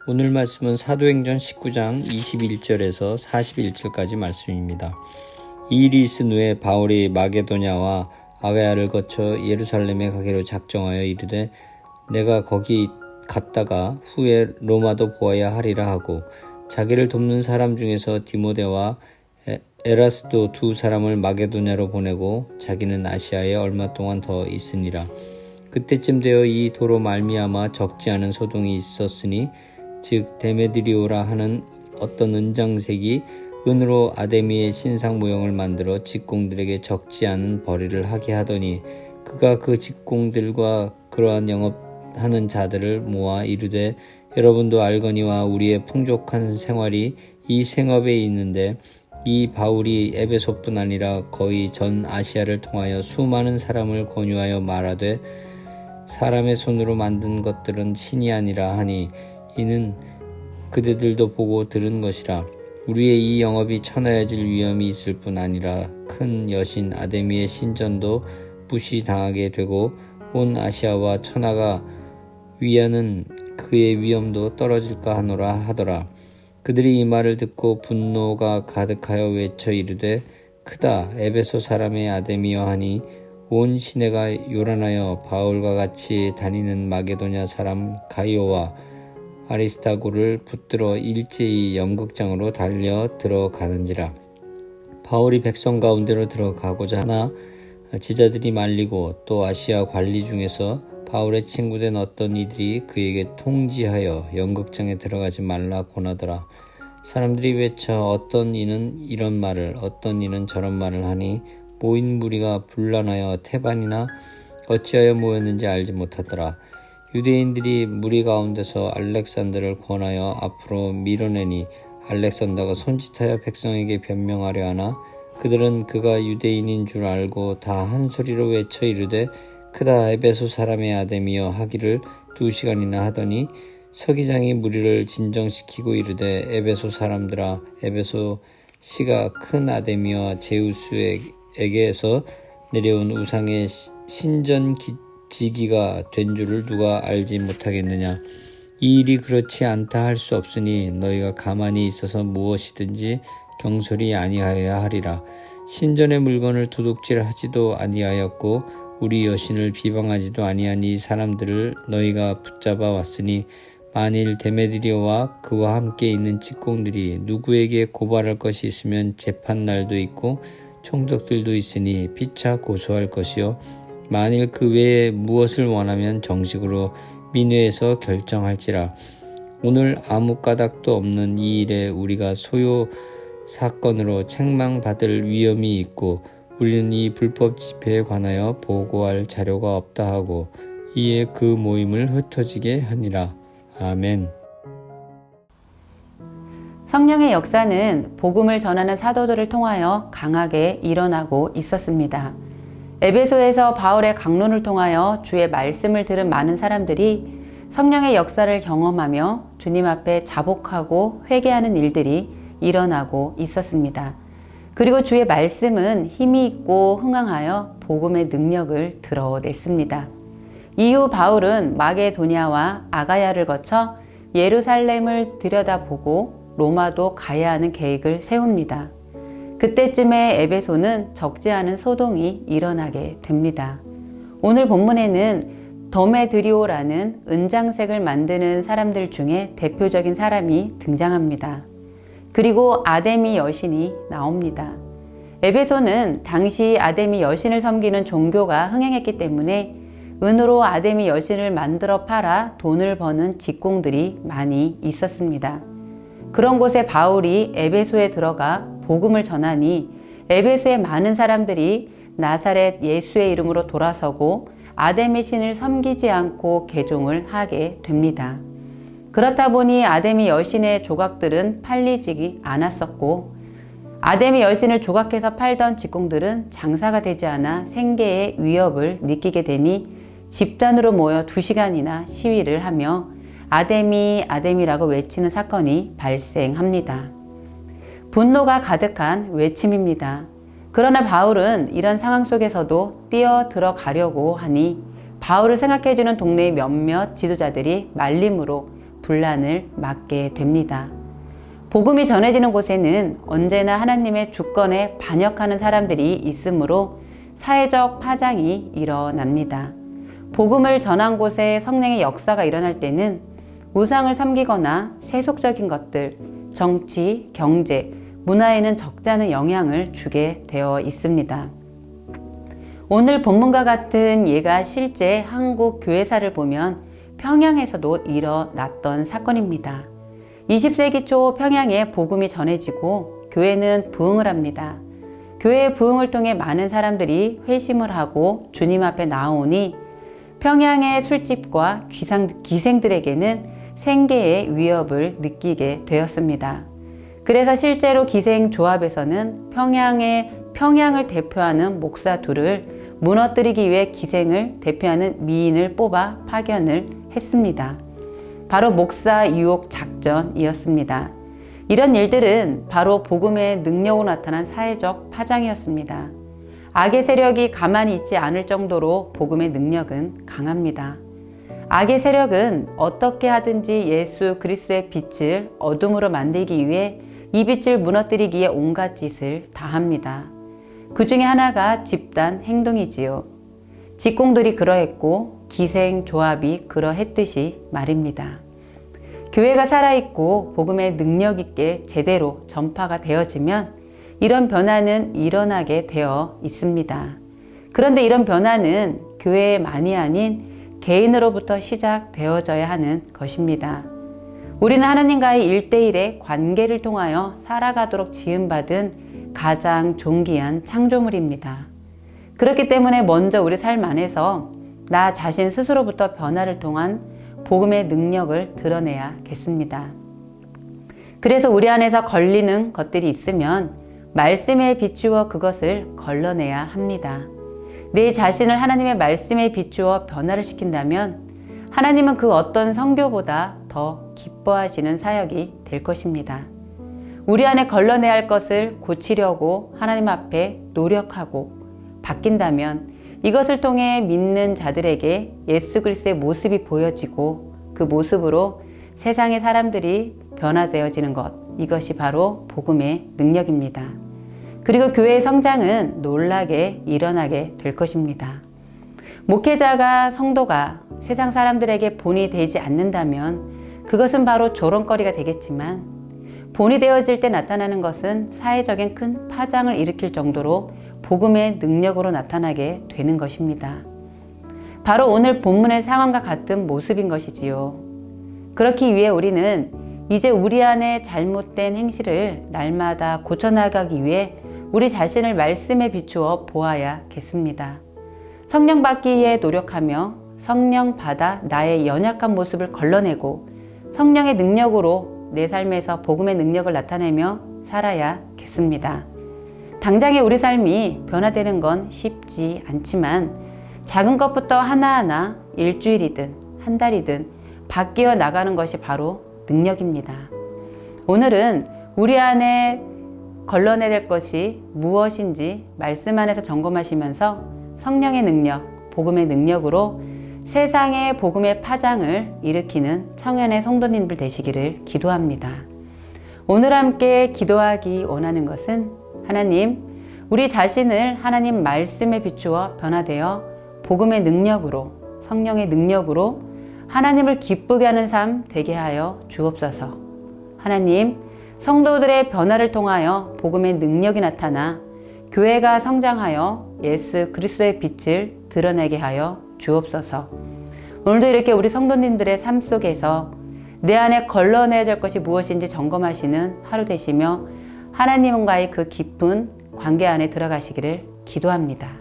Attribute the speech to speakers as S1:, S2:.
S1: 오늘 말씀은 사도행전 19장 21절에서 41절까지 말씀입니다. 이 일이 있은 후에 바울이 마게도냐와 아가야를 거쳐 예루살렘에 가기로 작정하여 이르되 내가 거기 갔다가 후에 로마도 보아야 하리라 하고 자기를 돕는 사람 중에서 디모데와 에라스도 두 사람을 마게도냐로 보내고 자기는 아시아에 얼마 동안 더 있으니라. 그때쯤 되어 이 도로 말미암아 적지 않은 소동이 있었으니 즉 데메드리오라 하는 어떤 은장색이 은으로 아데미의 신상 모형을 만들어 직공들에게 적지 않은 벌이를 하게 하더니 그가 그 직공들과 그러한 영업하는 자들을 모아 이르되 여러분도 알거니와 우리의 풍족한 생활이 이 생업에 있는데 이 바울이 에베소뿐 아니라 거의 전 아시아를 통하여 수많은 사람을 권유하여 말하되 사람의 손으로 만든 것들은 신이 아니라 하니 이는 그대들도 보고 들은 것이라. 우리의 이 영업이 천하여질 위험이 있을 뿐 아니라 큰 여신 아데미의 신전도 무시당하게 되고 온 아시아와 천하가 위하는 그의 위엄도 떨어질까 하노라 하더라. 그들이 이 말을 듣고 분노가 가득하여 외쳐 이르되 크다 에베소 사람의 아데미여 하니 온 시내가 요란하여 바울과 같이 다니는 마게도냐 사람 가이오와 아리스타고를 붙들어 일제히 연극장으로 달려 들어가는지라. 바울이 백성 가운데로 들어가고자 하나 지자들이 말리고 또 아시아 관리 중에서 바울의 친구된 어떤 이들이 그에게 통지하여 연극장에 들어가지 말라 권하더라. 사람들이 외쳐 어떤 이는 이런 말을 어떤 이는 저런 말을 하니 모인 무리가 분란하여 태반이나 어찌하여 모였는지 알지 못하더라. 유대인들이 무리 가운데서 알렉산더를 권하여 앞으로 밀어내니 알렉산더가 손짓하여 백성에게 변명하려 하나 그들은 그가 유대인인 줄 알고 다 한 소리로 외쳐 이르되 크다 에베소 사람의 아데미여 하기를 2시간이나 하더니 서기장이 무리를 진정시키고 이르되 에베소 사람들아 에베소 시가 큰 아데미와 제우스에게서 내려온 우상의 신전 지기가 된 줄을 누가 알지 못하겠느냐. 이 일이 그렇지 않다 할 수 없으니 너희가 가만히 있어서 무엇이든지 경솔이 아니하여야 하리라. 신전의 물건을 도둑질하지도 아니하였고 우리 여신을 비방하지도 아니한 이 사람들을 너희가 붙잡아 왔으니 만일 데메드리오와 그와 함께 있는 직공들이 누구에게 고발할 것이 있으면 재판날도 있고 총독들도 있으니 피차 고소할 것이요 만일 그 외에 무엇을 원하면 정식으로 민회에서 결정할지라. 오늘 아무 까닭도 없는 이 일에 우리가 소요 사건으로 책망받을 위험이 있고 우리는 이 불법 집회에 관하여 보고할 자료가 없다 하고 이에 그 모임을 흩어지게 하니라. 아멘.
S2: 성령의 역사는 복음을 전하는 사도들을 통하여 강하게 일어나고 있었습니다. 에베소에서 바울의 강론을 통하여 주의 말씀을 들은 많은 사람들이 성령의 역사를 경험하며 주님 앞에 자복하고 회개하는 일들이 일어나고 있었습니다. 그리고 주의 말씀은 힘이 있고 흥황하여 복음의 능력을 드러냈습니다. 이후 바울은 마게도냐와 아가야를 거쳐 예루살렘을 들여다보고 로마도 가야 하는 계획을 세웁니다. 그때쯤에 에베소는 적지 않은 소동이 일어나게 됩니다. 오늘 본문에는 더메드리오라는 은장색을 만드는 사람들 중에 대표적인 사람이 등장합니다. 그리고 아데미 여신이 나옵니다. 에베소는 당시 아데미 여신을 섬기는 종교가 흥행했기 때문에 은으로 아데미 여신을 만들어 팔아 돈을 버는 직공들이 많이 있었습니다. 그런 곳에 바울이 에베소에 들어가 복음을 전하니 에베소의 많은 사람들이 나사렛 예수의 이름으로 돌아서고 아데미 신을 섬기지 않고 개종을 하게 됩니다. 그렇다 보니 아데미 여신의 조각들은 팔리지 않았었고 아데미 여신을 조각해서 팔던 직공들은 장사가 되지 않아 생계의 위협을 느끼게 되니 집단으로 모여 2시간이나 시위를 하며 아데미 아데미라고 외치는 사건이 발생합니다. 분노가 가득한 외침입니다. 그러나 바울은 이런 상황 속에서도 뛰어 들어가려고 하니 바울을 생각해주는 동네의 몇몇 지도자들이 말림으로 분란을 막게 됩니다. 복음이 전해지는 곳에는 언제나 하나님의 주권에 반역하는 사람들이 있으므로 사회적 파장이 일어납니다. 복음을 전한 곳에 성령의 역사가 일어날 때는 우상을 섬기거나 세속적인 것들, 정치, 경제, 문화에는 적지 않은 영향을 주게 되어 있습니다. 오늘 본문과 같은 예가 실제 한국 교회사를 보면 평양에서도 일어났던 사건입니다. 20세기 초 평양에 복음이 전해지고 교회는 부흥을 합니다. 교회의 부흥을 통해 많은 사람들이 회심을 하고 주님 앞에 나오니 평양의 술집과 기생들에게는 생계의 위협을 느끼게 되었습니다. 그래서 실제로 기생조합에서는 평양을 대표하는 목사 둘을 무너뜨리기 위해 기생을 대표하는 미인을 뽑아 파견을 했습니다. 바로 목사 유혹 작전이었습니다. 이런 일들은 바로 복음의 능력으로 나타난 사회적 파장이었습니다. 악의 세력이 가만히 있지 않을 정도로 복음의 능력은 강합니다. 악의 세력은 어떻게 하든지 예수 그리스도의 빛을 어둠으로 만들기 위해 이 빛을 무너뜨리기에 온갖 짓을 다합니다. 그 중에 하나가 집단 행동이지요. 직공들이 그러했고 기생조합이 그러했듯이 말입니다. 교회가 살아있고 복음의 능력 있게 제대로 전파가 되어지면 이런 변화는 일어나게 되어 있습니다. 그런데 이런 변화는 교회만이 아닌 개인으로부터 시작되어져야 하는 것입니다. 우리는 하나님과의 1대1의 관계를 통하여 살아가도록 지음받은 가장 존귀한 창조물입니다. 그렇기 때문에 먼저 우리 삶 안에서 나 자신 스스로부터 변화를 통한 복음의 능력을 드러내야겠습니다. 그래서 우리 안에서 걸리는 것들이 있으면 말씀에 비추어 그것을 걸러내야 합니다. 내 자신을 하나님의 말씀에 비추어 변화를 시킨다면 하나님은 그 어떤 선교보다 더 기뻐하시는 사역이 될 것입니다. 우리 안에 걸러내야 할 것을 고치려고 하나님 앞에 노력하고 바뀐다면 이것을 통해 믿는 자들에게 예수 그리스도의 모습이 보여지고 그 모습으로 세상의 사람들이 변화되어지는 것, 이것이 바로 복음의 능력입니다. 그리고 교회의 성장은 놀라게 일어나게 될 것입니다. 목회자가 성도가 세상 사람들에게 본이 되지 않는다면 그것은 바로 조롱거리가 되겠지만 본이 되어질 때 나타나는 것은 사회적인 큰 파장을 일으킬 정도로 복음의 능력으로 나타나게 되는 것입니다. 바로 오늘 본문의 상황과 같은 모습인 것이지요. 그렇기 위해 우리는 이제 우리 안에 잘못된 행실을 날마다 고쳐나가기 위해 우리 자신을 말씀에 비추어 보아야겠습니다. 성령 받기 위해 노력하며 성령 받아 나의 연약한 모습을 걸러내고 성령의 능력으로 내 삶에서 복음의 능력을 나타내며 살아야겠습니다. 당장에 우리 삶이 변화되는 건 쉽지 않지만 작은 것부터 하나하나 일주일이든 한 달이든 바뀌어 나가는 것이 바로 능력입니다. 오늘은 우리 안에 걸러내야 될 것이 무엇인지 말씀 안에서 점검하시면서 성령의 능력, 복음의 능력으로 세상의 복음의 파장을 일으키는 청년의 성도님들 되시기를 기도합니다. 오늘 함께 기도하기 원하는 것은 하나님, 우리 자신을 하나님 말씀에 비추어 변화되어 복음의 능력으로, 성령의 능력으로 하나님을 기쁘게 하는 삶 되게 하여 주옵소서. 하나님, 성도들의 변화를 통하여 복음의 능력이 나타나 교회가 성장하여 예수 그리스도의 빛을 드러내게 하여 주옵소서. 오늘도 이렇게 우리 성도님들의 삶 속에서 내 안에 걸러내야 될 것이 무엇인지 점검하시는 하루 되시며 하나님과의 그 깊은 관계 안에 들어가시기를 기도합니다.